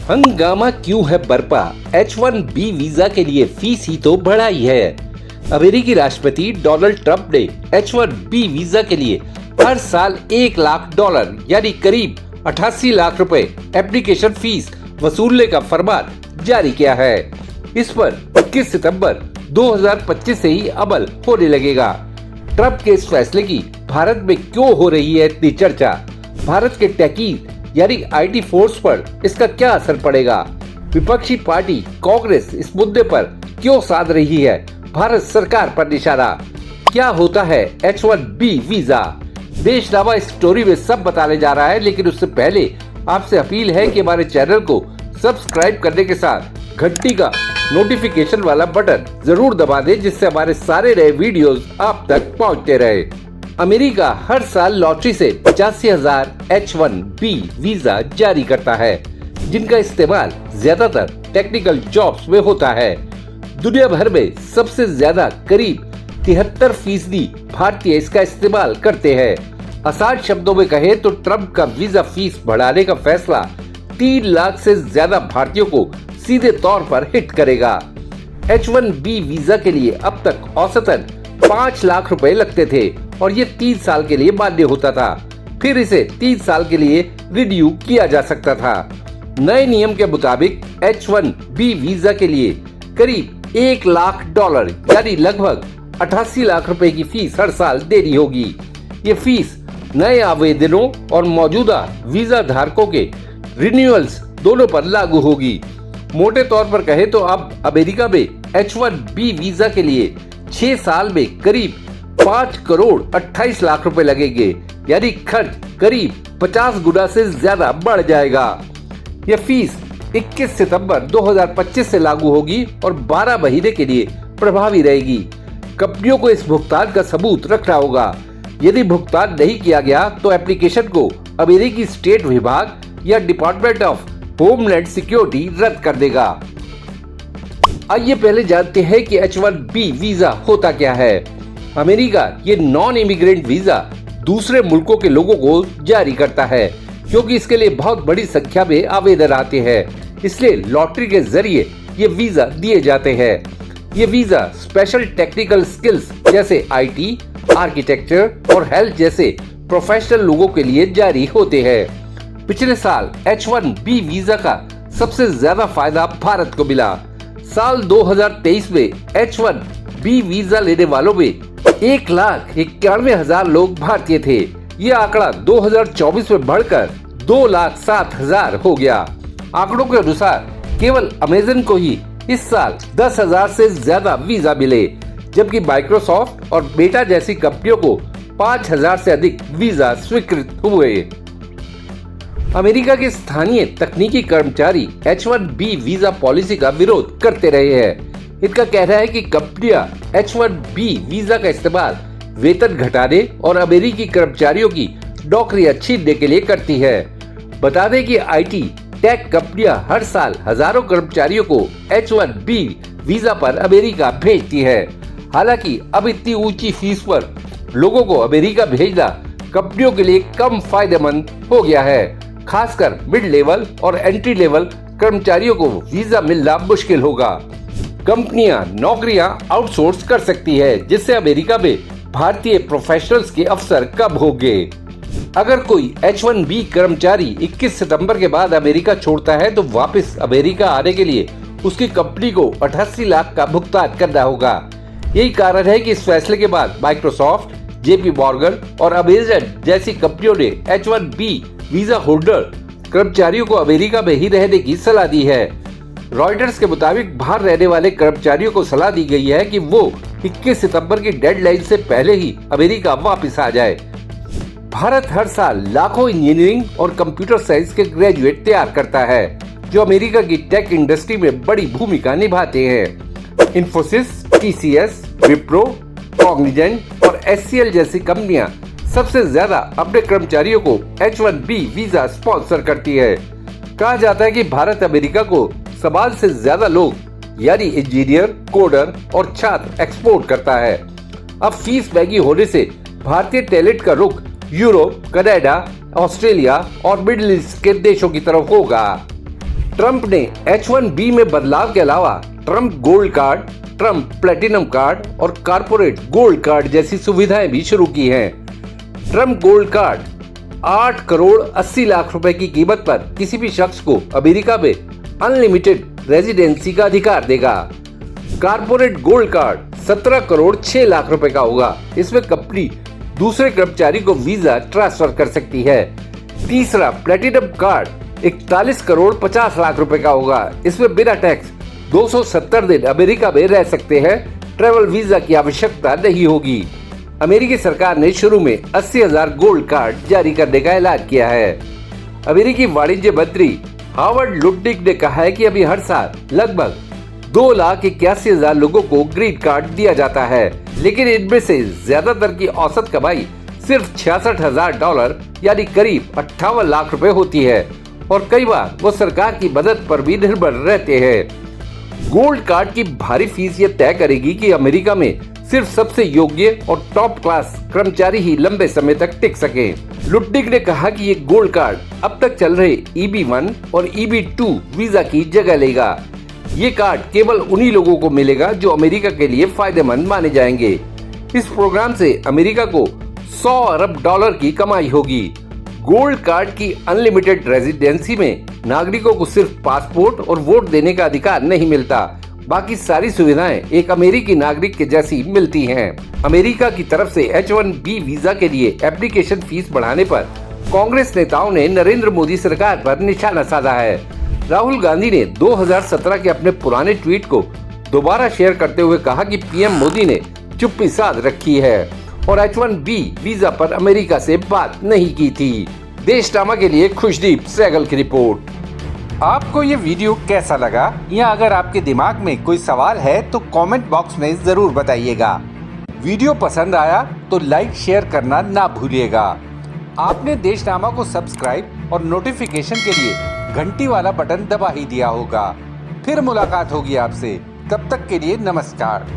हंगामा क्यों है बरपा? H1B वीजा के लिए फीस ही तो बढ़ाई है। अमेरिकी राष्ट्रपति डोनाल्ड ट्रंप ने H1B वीजा के लिए हर साल $1 लाख यानी करीब 88 लाख रुपए एप्लीकेशन फीस वसूलने का फरमान जारी किया है। इस पर 21 सितंबर 2025 से ही अमल होने लगेगा। ट्रंप के इस फैसले की भारत में क्यों हो रही है इतनी चर्चा? भारत के टेकीज यानी IT फोर्स पर इसका क्या असर पड़ेगा? विपक्षी पार्टी कांग्रेस इस मुद्दे पर क्यों साध रही है भारत सरकार पर निशाना? क्या होता है H1B वीजा? देशनामा इस स्टोरी में सब बताने जा रहा है, लेकिन उससे पहले आपसे अपील है कि हमारे चैनल को सब्सक्राइब करने के साथ घंटी का नोटिफिकेशन वाला बटन जरूर दबा दें, जिससे हमारे सारे नए वीडियोस आप तक पहुंचते रहे। अमेरिका हर साल लॉटरी से 85,000 H1B वीजा जारी करता है, जिनका इस्तेमाल ज्यादातर टेक्निकल जॉब्स में होता है। दुनिया भर में सबसे ज्यादा करीब 73% भारतीय इसका इस्तेमाल करते हैं। आसान शब्दों में कहें तो ट्रंप का वीजा फीस बढ़ाने का फैसला 3 लाख से ज्यादा भारतीयों को सीधे तौर पर हिट करेगा। H1B वीजा के लिए अब तक औसतन 5 लाख रुपए लगते थे और ये 3 साल के लिए मान्य होता था। फिर इसे 3 साल के लिए रिन्यू किया जा सकता था। नए नियम के मुताबिक H1B वीजा के लिए करीब $1 लाख यानी लगभग 88 लाख रुपए की फीस हर साल देनी होगी। ये फीस नए आवेदनों और मौजूदा वीजा धारकों के रिन्यूअल्स दोनों पर लागू होगी। मोटे तौर पर कहे तो अब अमेरिका में H1B वीजा के लिए 6 साल में करीब 5 करोड़ 28 लाख रुपए लगेंगे, यानी खर्च करीब 50 गुना से ज्यादा बढ़ जाएगा। यह फीस 21 सितंबर 2025 से लागू होगी और 12 महीने के लिए प्रभावी रहेगी। कंपनियों को इस भुगतान का सबूत रखना होगा। यदि भुगतान नहीं किया गया तो एप्लीकेशन को अमेरिकी स्टेट विभाग या डिपार्टमेंट ऑफ होमलैंड सिक्योरिटी रद्द कर देगा। आइए पहले जानते हैं कि H1B वीजा होता क्या है। अमेरिका ये नॉन इमिग्रेंट वीजा दूसरे मुल्कों के लोगों को जारी करता है, क्योंकि इसके लिए बहुत बड़ी संख्या में आवेदन आते हैं। इसलिए लॉटरी के जरिए ये वीजा दिए जाते हैं। ये वीजा स्पेशल टेक्निकल स्किल्स जैसे IT, आर्किटेक्चर और हेल्थ जैसे प्रोफेशनल लोगों के लिए जारी होते हैं। पिछले साल H1B वीजा का सबसे ज्यादा फायदा भारत को मिला। साल 2023 में H1B वीजा लेने वालों में 1,91,000 लोग भारतीय थे। ये आंकड़ा 2024 में बढ़कर 2,07,000 हो गया। आंकड़ों के अनुसार केवल अमेज़न को ही इस साल 10,000 से ज्यादा वीजा मिले, जबकि माइक्रोसॉफ्ट और मेटा जैसी कंपनियों को 5,000 से अधिक वीजा स्वीकृत हुए। अमेरिका के स्थानीय तकनीकी कर्मचारी H1B वीजा पॉलिसी का विरोध करते रहे हैं। इनका कहना है कि कंपनियां H1B वीजा का इस्तेमाल वेतन घटाने और अमेरिकी कर्मचारियों की नौकरियां छीनने के लिए करती है। बता दें कि IT टेक कंपनियां हर साल हजारों कर्मचारियों को H1B वीजा पर अमेरिका भेजती है। हालांकि अब इतनी ऊंची फीस पर लोगों को अमेरिका भेजना कंपनियों के लिए कम फायदेमंद हो गया है। खासकर मिड लेवल और एंट्री लेवल कर्मचारियों को वीजा मिलना मुश्किल होगा। कंपनियां नौकरियां आउटसोर्स कर सकती है, जिससे अमेरिका में भारतीय प्रोफेशनल्स के अवसर कम होंगे। अगर कोई H1B कर्मचारी 21 सितंबर के बाद अमेरिका छोड़ता है तो वापस अमेरिका आने के लिए उसकी कंपनी को 88 लाख का भुगतान करना होगा। यही कारण है कि इस फैसले के बाद माइक्रोसॉफ्ट, JP मॉर्गन और अमेज़न जैसी कंपनियों ने H1B वीजा होल्डर कर्मचारियों को अमेरिका में ही रहने की सलाह दी है। रॉयटर्स के मुताबिक बाहर रहने वाले कर्मचारियों को सलाह दी गई है कि वो 21 सितंबर की डेडलाइन से पहले ही अमेरिका वापस आ जाए। भारत हर साल लाखों इंजीनियरिंग और कंप्यूटर साइंस के ग्रेजुएट तैयार करता है, जो अमेरिका की टेक इंडस्ट्री में बड़ी भूमिका निभाते हैं। इन्फोसिस, TCS, विप्रो, कॉग्निजेंट और HCL जैसी कंपनियां सबसे ज्यादा अपने कर्मचारियों को H1B वीजा स्पॉन्सर करती है। कहा जाता है कि भारत अमेरिका को समान से ज्यादा लोग यानी इंजीनियर, कोडर और छात्र एक्सपोर्ट करता है। अब फीस महंगी होने से भारतीय टैलेंट का रुख यूरोप, कनाडा, ऑस्ट्रेलिया और मिडिल ईस्ट के देशों की तरफ होगा। ट्रंप ने H1B में बदलाव के अलावा Trump gold card, Trump platinum card और कारपोरेट गोल्ड कार्ड जैसी सुविधाएं भी शुरू की हैं। Trump gold card 8 crore 80 lakh रुपए की कीमत पर किसी भी शख्स को अमेरिका में अनलिमिटेड रेजिडेंसी का अधिकार देगा। Corporate gold card 17 crore 6 lakh रुपए का होगा। इसमें कंपनी दूसरे कर्मचारी को वीजा ट्रांसफर कर सकती है। तीसरा प्लेटिनम कार्ड 41 करोड़ 50 लाख रुपए का होगा। इसमें बिना टैक्स 270 दिन अमेरिका में रह सकते हैं। ट्रैवल वीजा की आवश्यकता नहीं होगी। अमेरिकी सरकार ने शुरू में 80,000 गोल्ड कार्ड जारी करने का ऐलान किया है। अमेरिकी वाणिज्य मंत्री हावर्ड लुटनिक ने कहा है कि अभी हर साल लगभग 2,81,000 लोगों को ग्रीन कार्ड दिया जाता है, लेकिन इनमें से ज्यादातर की औसत कमाई सिर्फ $66,000 यानी करीब 58 लाख रुपए होती है और कई बार वो सरकार की मदद पर भी निर्भर रहते हैं। गोल्ड कार्ड की भारी फीस ये तय करेगी कि अमेरिका में सिर्फ सबसे योग्य और टॉप क्लास कर्मचारी ही लंबे समय तक टिक सके। लुटनिक ने कहा कि ये गोल्ड कार्ड अब तक चल रहे EB1 और EB2 वीजा की जगह लेगा। ये कार्ड केवल उन्हीं लोगों को मिलेगा जो अमेरिका के लिए फायदेमंद माने जाएंगे। इस प्रोग्राम से अमेरिका को $100 अरब की कमाई होगी। गोल्ड कार्ड की अनलिमिटेड रेजिडेंसी में नागरिकों को सिर्फ पासपोर्ट और वोट देने का अधिकार नहीं मिलता, बाकी सारी सुविधाएं एक अमेरिकी नागरिक के जैसी मिलती हैं। अमेरिका की तरफ से H1B वीजा के लिए एप्लीकेशन फीस बढ़ाने पर कांग्रेस नेताओं ने नरेंद्र मोदी सरकार पर निशाना साधा है। राहुल गांधी ने 2017 के अपने पुराने ट्वीट को दोबारा शेयर करते हुए कहा कि पीएम मोदी ने चुप्पी साध रखी है और H1B वीजा पर अमेरिका से बात नहीं की थी। देशनामा के लिए खुशदीप सहगल की रिपोर्ट। आपको ये वीडियो कैसा लगा, या अगर आपके दिमाग में कोई सवाल है तो कमेंट बॉक्स में जरूर बताइएगा। वीडियो पसंद आया तो लाइक शेयर करना ना भूलिएगा। आपने देशनामा को सब्सक्राइब और नोटिफिकेशन के लिए घंटी वाला बटन दबा ही दिया होगा। फिर मुलाकात होगी आपसे, तब तक के लिए नमस्कार।